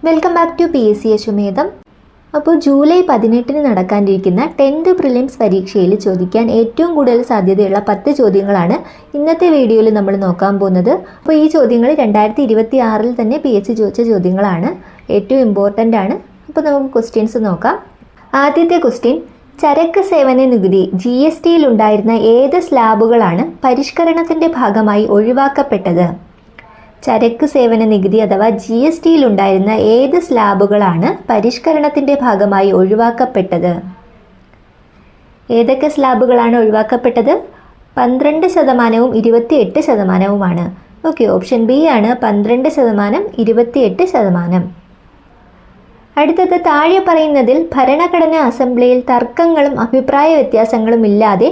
Welcome back to PSC അശ്വമേധം. അപ്പോൾ July 18 നടക്കാനിരിക്കുന്ന 10th prelims പരീക്ഷയിൽ ചോദിക്കാൻ ഏറ്റവും കൂടുതൽ സാധ്യതയുള്ള 10 ചോദ്യങ്ങളാണ് ഇന്നത്തെ വീഡിയോയിൽ നമ്മൾ നോക്കാൻ പോകുന്നത്. അപ്പോൾ ഈ ചോദ്യങ്ങൾ 2026 തന്നെ PSC ചോദിച്ച ചോദ്യങ്ങളാണ്, ഏറ്റവും ഇമ്പോർട്ടൻ്റ് ആണ്. അപ്പോൾ നമുക്ക് ക്വസ്റ്റ്യൻസ് നോക്കാം. ആദ്യത്തെ ക്വസ്റ്റ്യൻ, ചരക്ക് സേവന നികുതി GSTയിൽ ഉണ്ടായിരുന്ന ഏത് സ്ലാബുകളാണ് പരിഷ്കരണത്തിൻ്റെ ഭാഗമായി ഒഴിവാക്കപ്പെട്ടത്? ചരക്ക് സേവന നികുതി അഥവാ GSTയിൽ ഉണ്ടായിരുന്ന ഏത് സ്ലാബുകളാണ് പരിഷ്കരണത്തിൻ്റെ ഭാഗമായി ഒഴിവാക്കപ്പെട്ടത്? ഏതൊക്കെ സ്ലാബുകളാണ് ഒഴിവാക്കപ്പെട്ടത്? 12%, 28%. ഓക്കെ, ഓപ്ഷൻ ബി ആണ് 12%, 28%. അടുത്തത്, താഴെ പറയുന്നതിൽ ഭരണഘടനാ അസംബ്ലിയിൽ തർക്കങ്ങളും അഭിപ്രായ വ്യത്യാസങ്ങളും ഇല്ലാതെ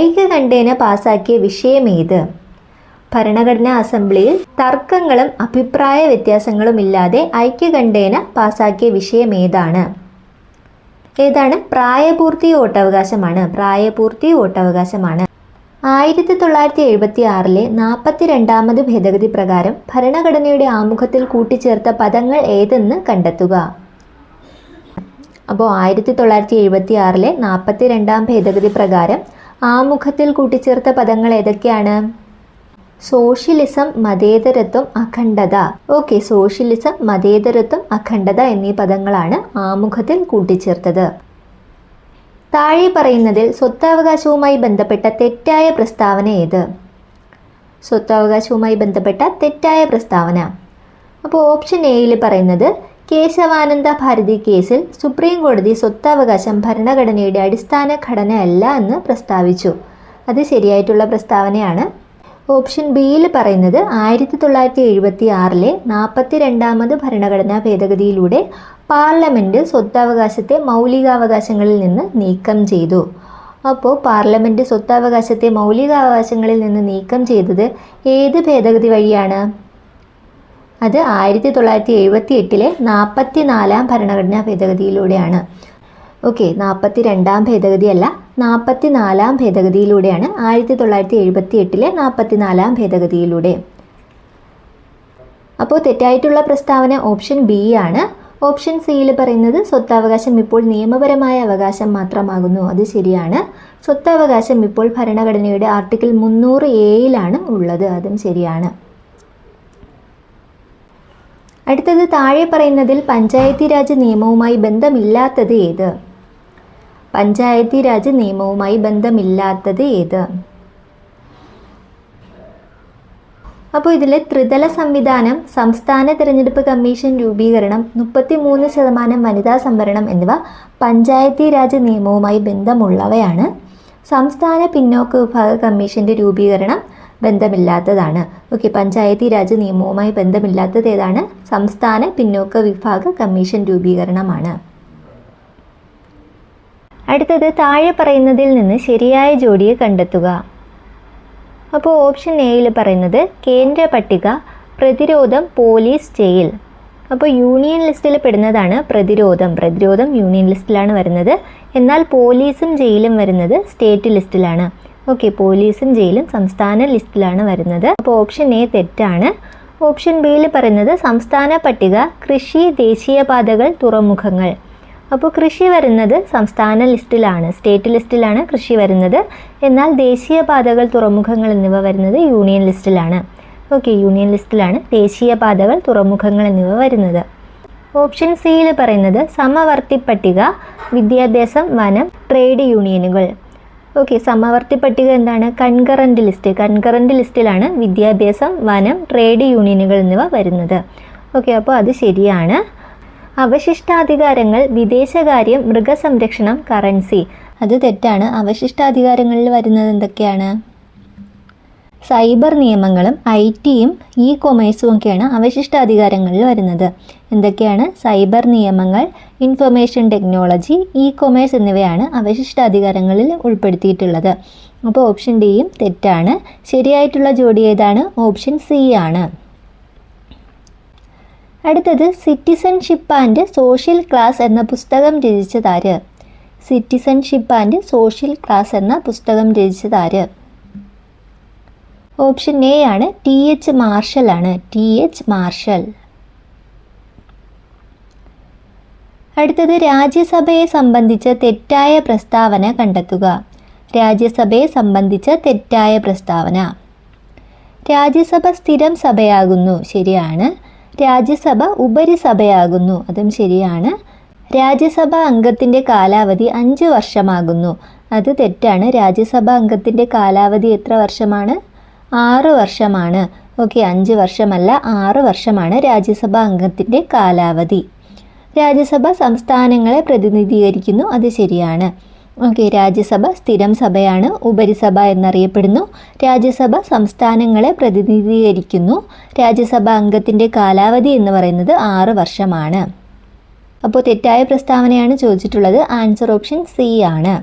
ഐക്യകണ്ഠേന പാസാക്കിയ വിഷയമേത്? ഭരണഘടനാ അസംബ്ലിയിൽ തർക്കങ്ങളും അഭിപ്രായ വ്യത്യാസങ്ങളും ഇല്ലാതെ ഐക്യകണ്ഠേന പാസാക്കിയ വിഷയം ഏതാണ്? പ്രായപൂർത്തി വോട്ടവകാശമാണ്. 1976 42ാമത് ഭേദഗതി പ്രകാരം ഭരണഘടനയുടെ ആമുഖത്തിൽ കൂട്ടിച്ചേർത്ത പദങ്ങൾ ഏതെന്ന് കണ്ടെത്തുക. അപ്പോൾ 1976 42ാം ഭേദഗതി പ്രകാരം ആമുഖത്തിൽ കൂട്ടിച്ചേർത്ത പദങ്ങൾ ഏതൊക്കെയാണ്? സോഷ്യലിസം, മതേതരത്വം, അഖണ്ഡത. ഓക്കെ, സോഷ്യലിസം, മതേതരത്വം, അഖണ്ഡത എന്നീ പദങ്ങളാണ് ആമുഖത്തിൽ കൂട്ടിച്ചേർത്തത്. താഴെ പറയുന്നതിൽ സ്വത്തവകാശവുമായി ബന്ധപ്പെട്ട തെറ്റായ പ്രസ്താവന ഏത്? സ്വത്തവകാശവുമായി ബന്ധപ്പെട്ട തെറ്റായ പ്രസ്താവന. അപ്പോൾ ഓപ്ഷൻ എയിൽ പറയുന്നത്, കേശവാനന്ദ ഭാരതി കേസിൽ സുപ്രീം കോടതി സ്വത്തവകാശം ഭരണഘടനയുടെ അടിസ്ഥാന ഘടനയല്ല എന്ന് പ്രസ്താവിച്ചു. അത് ശരിയായിട്ടുള്ള പ്രസ്താവനയാണ്. ഓപ്ഷൻ ബിയിൽ പറയുന്നത് 1976 42ാമത് ഭരണഘടനാ ഭേദഗതിയിലൂടെ പാർലമെൻറ്റ് സ്വത്തവകാശത്തെ മൗലികാവകാശങ്ങളിൽ നിന്ന് നീക്കം ചെയ്തു. അപ്പോൾ പാർലമെൻറ്റ് സ്വത്തവകാശത്തെ മൗലികാവകാശങ്ങളിൽ നിന്ന് നീക്കം ചെയ്തത് ഏത് ഭേദഗതി വഴിയാണ്? അത് 1978 44ാം ഭരണഘടനാ ഭേദഗതിയിലൂടെയാണ്. ഓക്കെ, 42ാം ഭേദഗതിയല്ല, 44ാം ഭേദഗതിയിലൂടെയാണ്. 1978 44ാം ഭേദഗതിയിലൂടെ. അപ്പോൾ തെറ്റായിട്ടുള്ള പ്രസ്താവന ഓപ്ഷൻ ബി ആണ്. ഓപ്ഷൻ സിയിൽ പറയുന്നത് സ്വത്തവകാശം ഇപ്പോൾ നിയമപരമായ അവകാശം മാത്രമാകുന്നു. അത് ശരിയാണ്. സ്വത്തവകാശം ഇപ്പോൾ ഭരണഘടനയുടെ ആർട്ടിക്കിൾ 300A ഉള്ളത്. അതും ശരിയാണ്. അടുത്തത്, താഴെ പറയുന്നതിൽ പഞ്ചായത്തി രാജ് നിയമവുമായി ബന്ധമില്ലാത്തത് ഏത്? പഞ്ചായത്തി രാജ് നിയമവുമായി ബന്ധമില്ലാത്തത് ഏത്? അപ്പോൾ ഇതിൽ ത്രിതല സംവിധാനം, സംസ്ഥാന തിരഞ്ഞെടുപ്പ് കമ്മീഷൻ രൂപീകരണം, 33% വനിതാ സംവരണം എന്നിവ പഞ്ചായത്തി രാജ് നിയമവുമായി ബന്ധമുള്ളവയാണ്. സംസ്ഥാന പിന്നോക്ക വിഭാഗ കമ്മീഷൻ്റെ രൂപീകരണം ബന്ധമില്ലാത്തതാണ്. ഓക്കെ, പഞ്ചായത്തി രാജ് നിയമവുമായി ബന്ധമില്ലാത്തത് ഏതാണ്? സംസ്ഥാന പിന്നോക്ക വിഭാഗ കമ്മീഷൻ രൂപീകരണമാണ്. അടുത്തത്, താഴെ പറയുന്നതിൽ നിന്ന് ശരിയായ ജോഡിയെ കണ്ടെത്തുക. അപ്പോൾ ഓപ്ഷൻ എയിൽ പറയുന്നത് കേന്ദ്ര പട്ടിക, പ്രതിരോധം, പോലീസ്, ജയിൽ. അപ്പോൾ യൂണിയൻ ലിസ്റ്റിൽ പെടുന്നതാണ് പ്രതിരോധം യൂണിയൻ ലിസ്റ്റിലാണ് വരുന്നത്. എന്നാൽ പോലീസും ജയിലും വരുന്നത് സ്റ്റേറ്റ് ലിസ്റ്റിലാണ്. ഓക്കെ, പോലീസും ജയിലും സംസ്ഥാന ലിസ്റ്റിലാണ് വരുന്നത്. അപ്പോൾ ഓപ്ഷൻ എ തെറ്റാണ്. ഓപ്ഷൻ ബിയിൽ പറയുന്നത് സംസ്ഥാന പട്ടിക, കൃഷി, ദേശീയപാതകൾ, തുറമുഖങ്ങൾ. അപ്പോൾ കൃഷി വരുന്നത് സംസ്ഥാന ലിസ്റ്റിലാണ്, സ്റ്റേറ്റ് ലിസ്റ്റിലാണ് കൃഷി വരുന്നത്. എന്നാൽ ദേശീയപാതകൾ, തുറമുഖങ്ങൾ എന്നിവ വരുന്നത് യൂണിയൻ ലിസ്റ്റിലാണ്. ഓക്കെ, യൂണിയൻ ലിസ്റ്റിലാണ് ദേശീയപാതകൾ, തുറമുഖങ്ങൾ എന്നിവ വരുന്നത്. ഓപ്ഷൻ സിയിൽ പറയുന്നത് സമവർത്തി പട്ടിക, വിദ്യാഭ്യാസം, വനം, ട്രേഡ് യൂണിയനുകൾ. ഓക്കെ, സമവർത്തി പട്ടിക എന്താണ്? കൺകറൻറ്റ് ലിസ്റ്റിലാണ് വിദ്യാഭ്യാസം, വനം, ട്രേഡ് യൂണിയനുകൾ എന്നിവ വരുന്നത്. ഓക്കെ, അപ്പോൾ അത് ശരിയാണ്. അവശിഷ്ടാധികാരങ്ങൾ, വിദേശകാര്യം, മൃഗസംരക്ഷണം, കറൻസി. അത് തെറ്റാണ്. അവശിഷ്ടാധികാരങ്ങളിൽ വരുന്നത് എന്തൊക്കെയാണ്? സൈബർ നിയമങ്ങളും IT-യും ഇ-കൊമേഴ്സും ഒക്കെയാണ് അവശിഷ്ടാധികാരങ്ങളിൽ വരുന്നത്. എന്തൊക്കെയാണ്? സൈബർ നിയമങ്ങൾ, ഇൻഫർമേഷൻ ടെക്നോളജി, ഇ-കൊമേഴ്സ് എന്നിവയാണ് അവശിഷ്ടാധികാരങ്ങളിൽ ഉൾപ്പെടുത്തിയിട്ടുള്ളത്. അപ്പോൾ ഓപ്ഷൻ ഡിയും തെറ്റാണ്. ശരിയായിട്ടുള്ള ജോഡി ഏതാണ്? ഓപ്ഷൻ സി ആണ്. അടുത്തത്, സിറ്റിസൺഷിപ്പ് ആൻഡ് സോഷ്യൽ ക്ലാസ് എന്ന പുസ്തകം രചിച്ചതാര്? സിറ്റിസൺഷിപ്പ് ആൻഡ് സോഷ്യൽ ക്ലാസ് എന്ന പുസ്തകം രചിച്ചതാര്? ഓപ്ഷൻ എ ആണ്, T.H. മാർഷൽ ആണ്. T.H. മാർഷൽ. അടുത്തത് രാജ്യസഭയെ സംബന്ധിച്ച തെറ്റായ പ്രസ്താവന കണ്ടെത്തുക. രാജ്യസഭയെ സംബന്ധിച്ച തെറ്റായ പ്രസ്താവന. രാജ്യസഭ സ്ഥിരം സഭയാകുന്നു, ശരിയാണ്. രാജ്യസഭ ഉപരിസഭയാകുന്നു, അതും ശരിയാണ്. രാജ്യസഭ അംഗത്തിൻ്റെ കാലാവധി 5 വർഷമാകുന്നു, അത് തെറ്റാണ്. രാജ്യസഭ അംഗത്തിൻ്റെ കാലാവധി എത്ര വർഷമാണ്? 6 വർഷമാണ്. ഓക്കെ, 5 വർഷമല്ല, 6 വർഷമാണ് രാജ്യസഭ അംഗത്തിൻ്റെ കാലാവധി. രാജ്യസഭ സംസ്ഥാനങ്ങളെ പ്രതിനിധീകരിക്കുന്നു, അത് ശരിയാണ്. ഓക്കെ, രാജ്യസഭ സ്ഥിരം സഭയാണ്, ഉപരിസഭ എന്നറിയപ്പെടുന്നു. രാജ്യസഭ സംസ്ഥാനങ്ങളെ പ്രതിനിധീകരിക്കുന്നു. രാജ്യസഭ അംഗത്തിൻ്റെ കാലാവധി എന്ന് പറയുന്നത് 6 വർഷമാണ്. അപ്പോൾ തെറ്റായ പ്രസ്താവനയാണ് ചോദിച്ചിട്ടുള്ളത്. ആൻസർ ഓപ്ഷൻ സി ആണ്.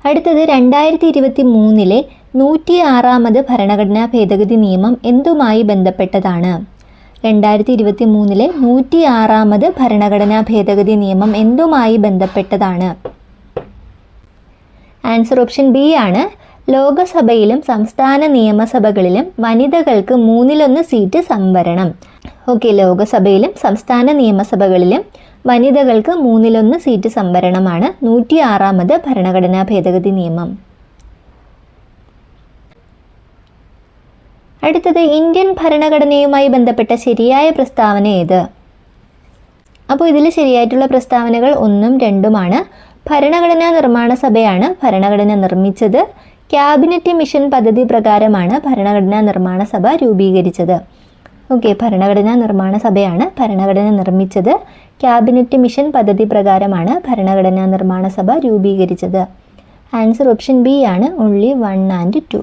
അടുത്തത് 2023 106ാമത് ഭരണഘടനാ ഭേദഗതി നിയമം എന്തുമായി ബന്ധപ്പെട്ടതാണ്? 2023 106ാമത് ഭരണഘടനാ ഭേദഗതി നിയമം എന്തുമായി ബന്ധപ്പെട്ടതാണ്? ആൻസർ ഓപ്ഷൻ ബി ആണ്. ലോകസഭയിലും സംസ്ഥാന നിയമസഭകളിലും വനിതകൾക്ക് 1/3 സീറ്റ് സംവരണം. ഓക്കെ, ലോകസഭയിലും സംസ്ഥാന നിയമസഭകളിലും വനിതകൾക്ക് 1/3 സീറ്റ് സംവരണമാണ് 106ാമത് ഭരണഘടനാ ഭേദഗതി നിയമം. അടുത്തത് ഇന്ത്യൻ ഭരണഘടനയുമായി ബന്ധപ്പെട്ട ശരിയായ പ്രസ്താവന ഏത്? അപ്പോൾ ഇതിൽ ശരിയായിട്ടുള്ള പ്രസ്താവനകൾ 1ഉം 2ഉമാണ്. ഭരണഘടനാ നിർമ്മാണ സഭയാണ് ഭരണഘടന നിർമ്മിച്ചത്. ക്യാബിനറ്റ് മിഷൻ പദ്ധതി പ്രകാരമാണ് ഭരണഘടനാ നിർമ്മാണ സഭ രൂപീകരിച്ചത്. ഓക്കെ, ഭരണഘടനാ നിർമ്മാണ സഭയാണ് ഭരണഘടന നിർമ്മിച്ചത്. ക്യാബിനറ്റ് മിഷൻ പദ്ധതി പ്രകാരമാണ് ഭരണഘടനാ നിർമ്മാണ സഭ രൂപീകരിച്ചത്. ആൻസർ ഓപ്ഷൻ ബി ആണ്. Only 1 and 2.